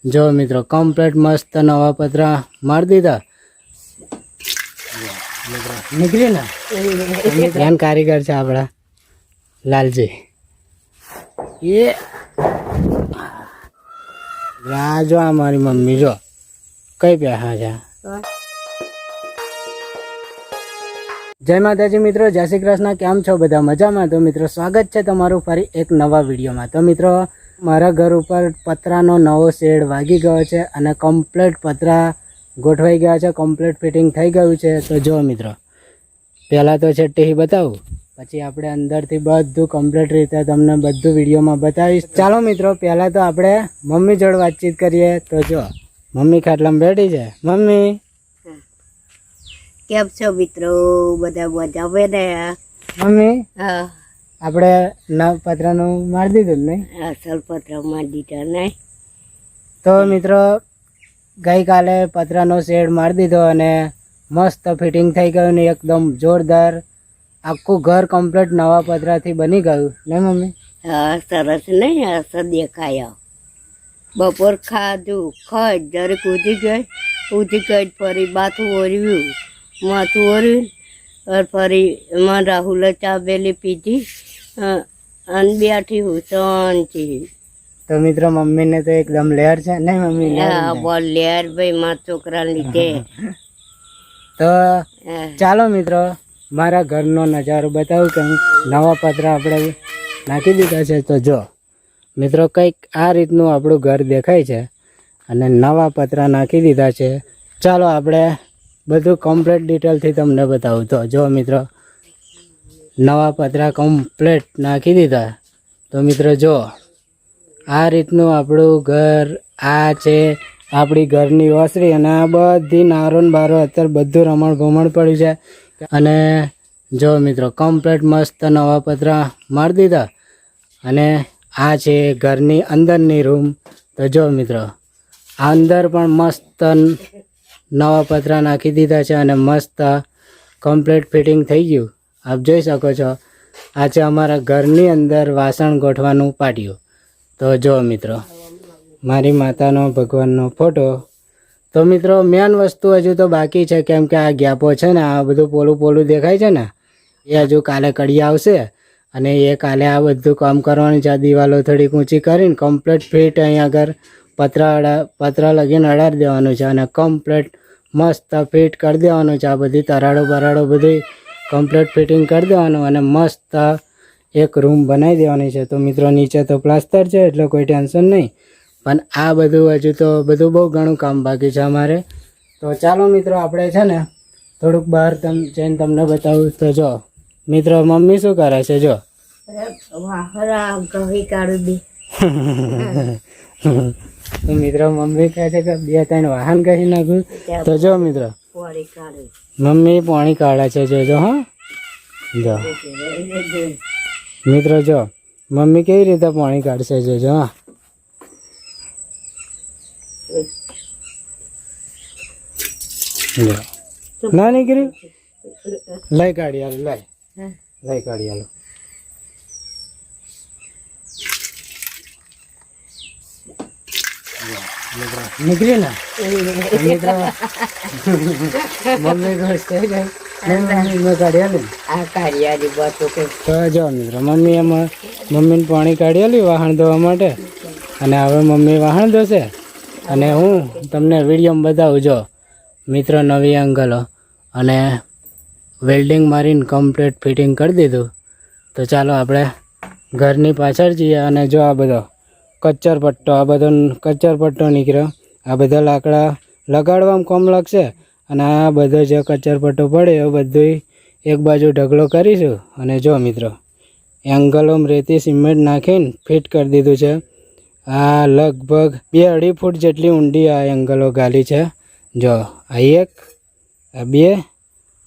જો મિત્રો કમ્પ્લીટ મસ્ત નવા પતરા મારી દીધા. નીકળી ને ધ્યાન કારીગર છે આપણા લાલજી. એ જો આ મારી મમ્મી જો કઈ પ્યા છે. જય માતાજી મિત્રો, જય શ્રી કૃષ્ણ. કેમ છો બધા? મજામાં? તો મિત્રો સ્વાગત છે તમારું ફરી એક નવા વિડીયોમાં. તો મિત્રો મારા ઘર ઉપર પતરાનો નવો શેડ વાગી ગયો છે અને કમ્પ્લીટ પતરા ગોઠવાઈ ગયા છે, કમ્પ્લીટ ફિટિંગ થઈ ગયું છે. તો જો મિત્રો પહેલાં તો છેટ્ટી બતાવું, પછી આપણે અંદરથી બધું કમ્પ્લીટ રીતે તમને બધું વિડીયોમાં બતાવીશ. ચાલો મિત્રો પહેલાં તો આપણે મમ્મી જોડે વાતચીત કરીએ. તો જો મમ્મી ખાટલામાં બેઠી છે. મમ્મી કેમ છો મિત્રો? બધા મજામાં ને? મમ્મી હા, આપણે નવ પતરાનું મારી દીધું નહીં? અસલ પત્ર માં દીધા નહીં. તો મિત્રો ગઈકાલે પતરાનો શેડ મારી દીધો અને મસ્ત ફિટિંગ થઈ ગયું ને એકદમ જોરદાર આખું ઘર કમ્પ્લીટ નવા પતરાથી બની ગયું ને મમ્મી? હા, સરસ નહીં? અસર દેખાયા. બપોર ખાધું, ખાઈ જરીક ઉઠી ગઈ ફરી માથું ઓરવ્યું, और फरी एમાં રાહુલે ચા બેલી પીધી અને બેઠી હું શાંતિ. તો મિત્રો મમ્મીને તો એકદમ લેર છે ને મમ્મી? હા, બોલ લેર ભાઈ મારા છોકરા લીધે. તો ચાલો મિત્રો મારા ઘરનો નજારો બતાવું કે નવા પતરા આપણે નાખી દીધા છે. તો જો મિત્રો કંઈક આ રીતનું આપણું ઘર દેખાય છે અને નવા પતરા નાખી દીધા છે. ચાલો આપણે બધું કમ્પ્લીટ ડિટેલથી તમને બતાવું. તો જો મિત્રો નવા પતરા કમ્પ્લીટ નાખી દીધા. તો મિત્રો જો આ રીતનું આપણું ઘર આ છે, આપણી ઘરની ઓસરી અને આ બધી નારો ને બારો અત્યારે બધું રમણ ભમણ પડ્યું છે. અને જો મિત્રો કમ્પ્લીટ મસ્ત નવા પતરા મારી દીધા અને આ છે ઘરની અંદરની રૂમ. તો જો મિત્રો આ અંદર પણ મસ્ત નવા પતરા નાખી દીધા છે અને મસ્ત કમ્પ્લીટ ફિટિંગ થઈ ગયું. આપ જોઈ શકો છો આ છે અમારા ઘરની અંદર વાસણ ગોઠવાનું પાટિયું. તો જો મિત્રો મારી માતાનો ભગવાનનો ફોટો. તો મિત્રો મેન વસ્તુ હજુ તો બાકી છે, કેમ કે આ ગેપો છે ને આ બધું પોલું પોલું દેખાય છે ને એ હજુ કાલે કડી આવશે અને એ કાલે આ બધું કામ કરવાનું છે. આ દિવાલો થોડીક ઊંચી કરીને કમ્પ્લીટ ફિટ અહીં આગળ પતરા લગીને અડાડી દેવાનું છે અને કમ્પ્લીટ મસ્ત ફિટ કરી દેવાનું છે. આ બધી તરાડો બરાડો બધી કમ્પ્લીટ ફિટિંગ કરી દેવાનું અને મસ્ત એક રૂમ બનાવી દેવાની છે. તો મિત્રો નીચે તો પ્લાસ્ટર છે એટલે કોઈ ટેન્શન નહીં, પણ આ બધું હજુ તો બધું બહુ ઘણું કામ બાકી છે અમારે. તો ચાલો મિત્રો આપણે છે ને થોડુંક બહાર જઈને તમને બતાવું. તો જો મિત્રો મમ્મી શું કરે છે? જો ઘી કાઢું દે. તો મિત્રો મમ્મી કહે છે કે 2-3 વાહન કહી નાખું. તો જો મિત્રો મમ્મી પાણી કાઢે છે. જોજો હા, જો મિત્રો જો મમ્મી કેવી રીતે પાણી કાઢશે જોજો. હા ના નીકળી લઈ કાઢી હાલો, લઈ કાઢી હાલો. નીકળી ને મિત્રો મમ્મી ઘર થઈ ગઈ મમ્મી કાઢી આલી. આ કાઢિયાની બાતો કે તો જો મિત્રો મમ્મી એમાં મમ્મીને પાણી કાઢી આલી વાહણ ધોવા માટે અને હવે મમ્મી વાહણ ધોશે અને હું તમને વિડીયોમાં બતાવું. જો મિત્રો નવી એંગલો અને વેલ્ડિંગ મારીને કમ્પ્લીટ ફિટિંગ કરી દીધું. તો ચાલો આપણે ઘરની પાછળ જઈએ અને જો આ બધો કચ્ચર પટ્ટો, આ બધો કચ્ચર પટ્ટો નીકળ્યો. આ બધા લાકડા લગાડવામાં કોમ લાગશે અને આ બધો જે કચ્ચર પટ્ટો પડે એ બધું એક બાજુ ઢગલો કરીશું. અને જો મિત્રો એંગલોમાં રેતી સિમેન્ટ નાખીને ફિટ કરી દીધું છે. આ લગભગ 2-2.5 ફૂટ જેટલી ઊંડી આ એંગલો ગાલી છે. જો આ 1, આ 2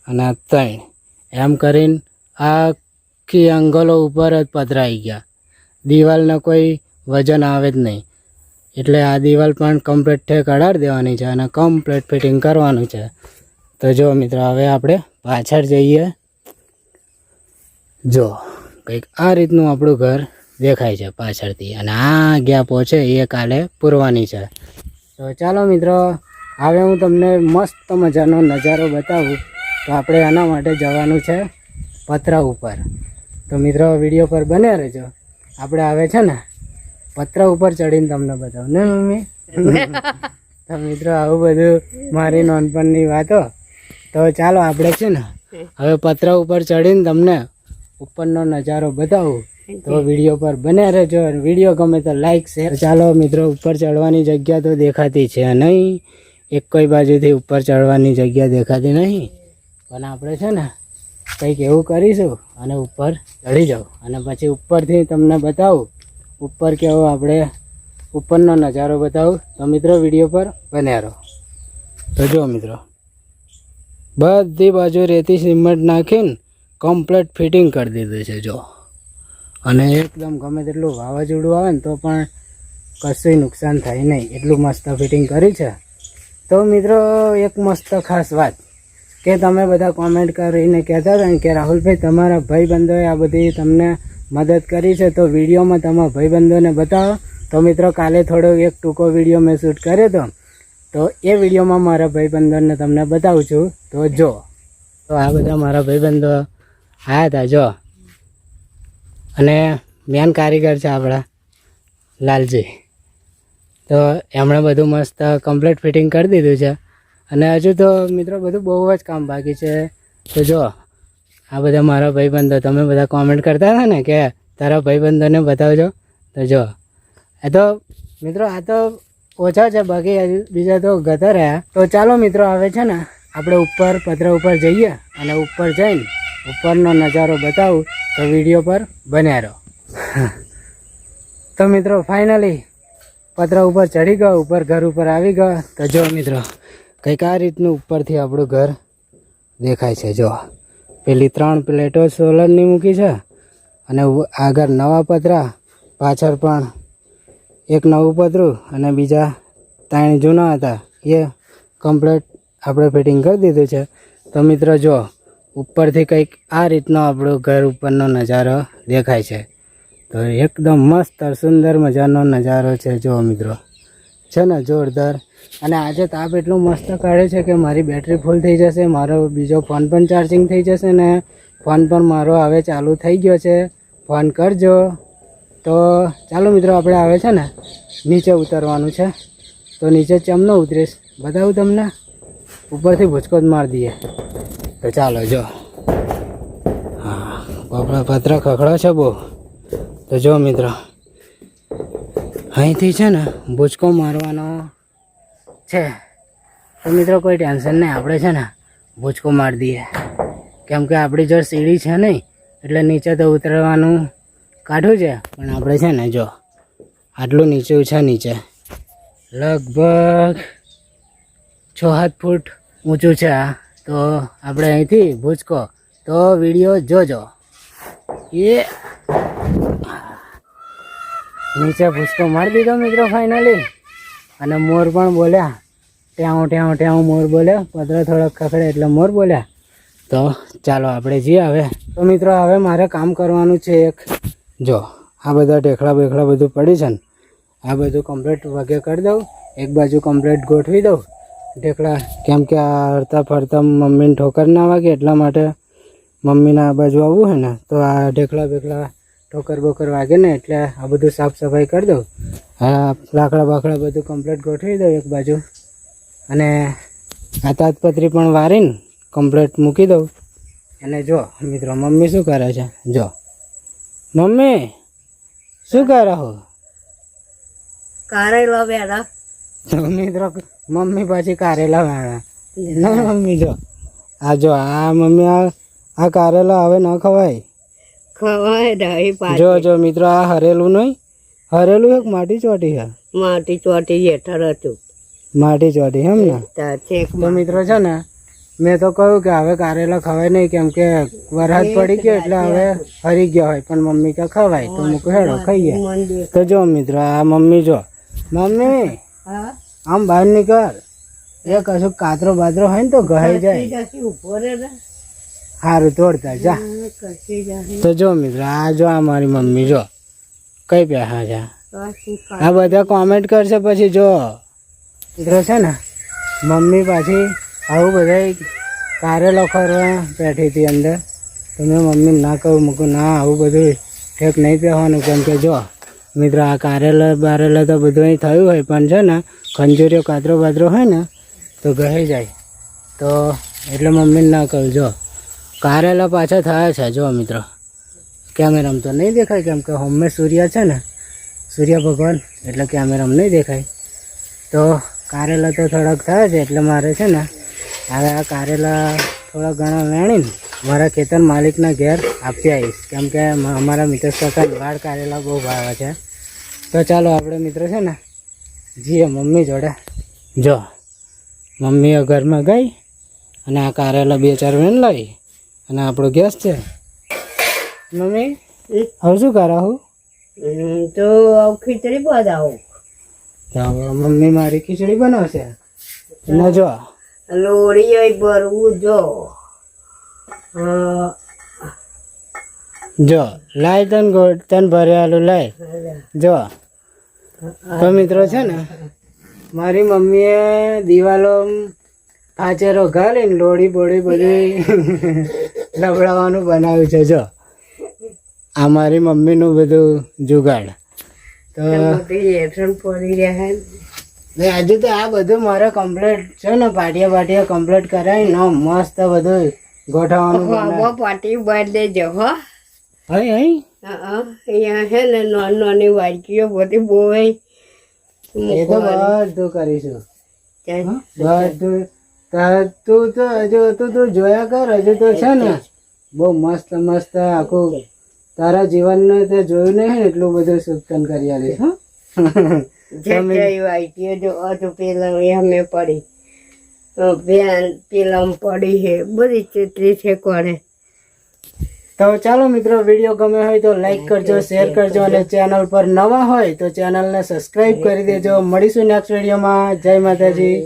અને આ 3 એમ કરીને આખી એંગલો ઉપર જ પધરાઈ ગયા. દિવાલને કોઈ વજન આવે જ નહીં એટલે આ દિવાલ પણ કમ્પ્લીટ ઠેક અડાડી દેવાની છે અને કમ્પ્લીટ ફિટિંગ કરવાનું છે. તો જો મિત્રો હવે આપણે પાછળ જઈએ. જો કંઈક આ રીતનું આપણું ઘર દેખાય છે પાછળથી અને આ ગેપો છે એ કાલે પૂરવાની છે. તો ચાલો મિત્રો, હવે હું તમને મસ્ત મજાનો નજારો બતાવું. તો આપણે આના માટે જવાનું છે પતરા ઉપર. તો મિત્રો વિડીયો પર બન્યા રહેજો. આપણે આવે છે ને પતરા ઉપર ચડીને તમને બતાવું ને મમ્મી. તો મિત્રો આવું બધું મારી નાનપણની વાતો. તો ચાલો આપણે છે ને હવે પતરા ઉપર ચડીને તમને ઉપરનો નજારો બતાવું. તો વિડીયો પર બન્યા રહેજો. અને વિડીયો ગમે તો લાઈક શેર. ચાલો મિત્રો, ઉપર ચડવાની જગ્યા તો દેખાતી છે નહીં, એક કોઈ બાજુથી ઉપર ચડવાની જગ્યા દેખાતી નહીં, પણ આપણે છે ને કંઈક એવું કરીશું અને ઉપર ચડી જાઉં અને પછી ઉપરથી તમને બતાવું ઉપર કેવો આપણે ઉપરનો નજારો બતાવું. તો મિત્રો વિડીયો પર બન્યા રહો. તો જો મિત્રો, બધી બાજુ રેતી સિમેન્ટ નાખીને કમ્પ્લીટ ફિટિંગ કરી દીધું છે જો. અને એકદમ ગમે તેટલું વાવાઝોડું આવે ને તો પણ કશું નુકસાન થાય નહીં, એટલું મસ્ત ફિટિંગ કરી છે. તો મિત્રો એક મસ્ત ખાસ વાત કે તમે બધા કોમેન્ટ કરીને કહેતા હતા ને કે રાહુલભાઈ તમારા ભાઈબંધોએ આ બધી તમને મદદ કરી છે, તો વિડીયોમાં તમારા ભાઈબંધોને બતાવો. તો મિત્રો કાલે થોડો એક ટૂંકો વિડીયો મેં શૂટ કર્યો હતો, તો એ વિડીયોમાં મારા ભાઈબંધોને તમને બતાવું છું. તો જો, તો આ બધા મારા ભાઈબંધો આવ્યા હતા જો. અને મેન કારીગર છે આપણા લાલજી. તો એમણે બધું મસ્ત કમ્પ્લીટ ફિટિંગ કરી દીધું છે. અને હજુ તો મિત્રો બધું બહુ જ કામ બાકી છે. તો જો આ બધા મારા ભાઈબંધો, તમે બધા કોમેન્ટ કરતા હતા ને કે તારા ભાઈબંધોને બતાવજો. તો જો આ તો મિત્રો આ તો ઓછા છે, બાકી હજુ બીજા તો ગતા રહ્યા. તો ચાલો મિત્રો, હવે છે ને આપણે ઉપર પતરા ઉપર જઈએ અને ઉપર જઈને ઉપરનો નજારો બતાવું. તો વિડીયો પર બન્યા રહો. તો મિત્રો ફાઇનલી પતરા ઉપર ચડી ગયો, ઉપર ઘર ઉપર આવી ગયો. તો જો મિત્રો કંઈક આ રીતનું ઉપરથી આપણું ઘર દેખાય છે જો. પેલી 3 પ્લેટો સોલરની મૂકી છે અને આગળ નવા પતરા, પાછળ પણ એક નવું પતરું અને બીજા 3 જૂના હતા એ કમ્પ્લીટ આપણે ફિટિંગ કરી દીધું છે. તો મિત્રો જો ઉપરથી કંઈક આ રીતનો આપણું ઘર ઉપરનો નજારો દેખાય છે. તો એકદમ મસ્ત સુંદર મજાનો નજારો છે જો મિત્રો, છે ને જોરદાર. અને આજે તાપ એટલું મસ્ત કાઢે છે કે મારી બેટરી ફૂલ થઈ જશે, મારો બીજો ફોન પણ ચાર્જિંગ થઈ જશે ને ફોન પણ મારો હવે ચાલુ થઈ ગયો છે. ફોન કરજો. તો ચાલો મિત્રો, આપણે આવે છે ને નીચે ઉતરવાનું છે. તો નીચે ચમનો ઉતરીશ બતાવું તમને, ઉપરથી ભૂચકો જ મારી દઈએ. તો ચાલો જો, હા આપણા પતરા ખખડો છે બહુ. તો જો મિત્રો અહીંથી છે ને ભૂચકો મારવાનો છે. તો મિત્રો કોઈ ટેન્શન નહીં, આપણે છે ને ભૂચકો મારી દઈએ, કેમ કે આપણી જોડે સીડી છે નહીં, એટલે નીચે તો ઉતરવાનું કાઢું છે. પણ આપણે છે ને જો આટલું નીચું છે, નીચે લગભગ 6-7 ફૂટ ઊંચું છે આ. તો આપણે અહીંથી ભૂચકો, તો વિડીયો જોજો. એ નીચે ભૂચકો મારી દીધો મિત્રો ફાઇનલી. અને મોર પણ બોલ્યા, ટ્યાઉં ટ્યાઉં ટ્યાઉં મોર બોલ્યા. પતરા થોડોક ખખડે એટલે મોર બોલ્યા. તો ચાલો આપણે જઈએ હવે. તો મિત્રો હવે મારે કામ કરવાનું છે એક. જો આ બધા ઢેખલા બેખલા બધું પડી છે ને, આ બધું કમ્પ્લીટ વગે કરી દઉં, એક બાજુ કમ્પ્લીટ ગોઠવી દઉં ઢેકડા, કેમ કે આ હરતા ફરતા મમ્મીને ઠોકર ના વાગે એટલા માટે મમ્મીને આ બાજુ આવવું હોય ને, તો આ ઢેકલા બેકલા ઠોકર બોકર વાગે ને એટલે આ બધું સાફ સફાઈ કરી દઉં. હા લાકડા બાકડા બધું કમ્પ્લીટ ગોઠવી દઉં એક બાજુ. અને આ તાજપત્રી પણ વારીને કમ્પ્લીટ મૂકી દઉં. અને જો મિત્રો મમ્મી શું કરે છે, જો મમ્મી શું કરે હો? કારેલા વેરા. તો મિત્રો મમ્મી પાછી કારેલા વેણા ના મમ્મી. જો આ જો આ મમ્મી આ કારેલા હવે ન ખવાય. ખવાય રહી જો જો મિત્રો આ હરેલું નહીં, હરેલું એક માટી ચોટી છે, માટી ચોટી હેઠળ હતું, માટી ચોટી એમ ને. તો મિત્રો છે ને મેં તો કહ્યું કે હવે કારેલા ખવાય નહીં, કેમ કે વરસાદ પડી ગયો એટલે હવે હરી ગયા હોય, પણ મમ્મી કે ખવાય. તો મૂકો હેડો ખાઈએ. તો જો મિત્રો આ મમ્મી, જો મમ્મી આમ બહાર નીકળ, એ કશું કાતરો બાતરો હોય ને તો ગહાઈ જાય. સારું તોડતા જા. તો જો મિત્રો આ જો આ મારી મમ્મી જો કઈ પહેલા છે. આ બધા કોમેન્ટ કરશે પછી જો મિત્રો છે ને મમ્મી પાછી આવું બધા કારેલો ખરવા બેઠી હતી અંદર, તો મેં મમ્મીને ના કહું, મૂકું ના આવું બધું ઠેક નહીં પહેવાનું, કેમ કે જો મિત્રો આ કારેલા બારેલા તો બધું અહીં થયું હોય, પણ છે ને ખંજૂરીઓ કાતરો બાતરો હોય ને તો ગહી જાય, તો એટલે મમ્મીને ના કહું. જો કારેલા પાછા થયા છે જો મિત્રો, કેમેરામાં તો નહીં દેખાય કેમ કે હોમે સૂર્ય છે ને, સૂર્ય ભગવાન, એટલે કેમેરામાં નહીં દેખાય. તો કારેલા તો થોડાક થયા છે, એટલે મારે છે ને હવે આ કારેલા થોડા ઘણા વેણીને મારા ખેતર માલિકના ઘેર આપી આવીશ, કેમ કે અમારા મિત્ર કાકા વાડ કારેલા બહુ ભાવે છે. તો ચાલો આપણે મિત્રો છે ને જીએ મમ્મી જોડે. જો મમ્મીએ ઘરમાં ગઈ અને આ કારેલા 2-4 વેણ લાવી, અને આપણો ગેસ છે. મમ્મી હવે શું કરાવું? તો ખીચડી બનાવું. તો મમ્મી મારી ખીચડી બનાવશે ને. જો લોળી ભરવું, જો લાય તન ભરેલું લાય. જો તો મિત્રો છે ને મારી મમ્મીએ દિવાલો કાચેરો ઘાલીને લોડી બોડી બધું લબડાવવાનું બનાવ્યું છે. જો આ મારી મમ્મીનું બધું જુગાડ. તો પડી રહ્યા. હજુ તો આ બધું મારે કમ્પ્લીટ છે ને, પાટિયા કમ્પ્લીટ કરાવી ન મસ્ત બધું ગોઠવવાનું. પાટી બાંધ દેજો હો. અહીં અહીંયા છે ને નાની વાટકીઓ બધી બહુ એ તો બધું કરીશું બધું. તું તો હજુ તું જોયા કર, હજુ તો છે ને બહુ મસ્ત મસ્ત આખું તારા જીવનને તે જોયું નહીં ને એટલું બધું સુક્તન કરી આલીશ. પેલા પડી છે બધી ચિત્રી છે કોને. તો ચાલો મિત્રો, વિડીયો ગમે હોય તો લાઈક કરજો, શેર કરજો, અને ચેનલ પર નવા હોય તો ચેનલને સબસ્ક્રાઈબ કરી દેજો. મળીશું નેક્સ્ટ વિડીયોમાં. જય માતાજી.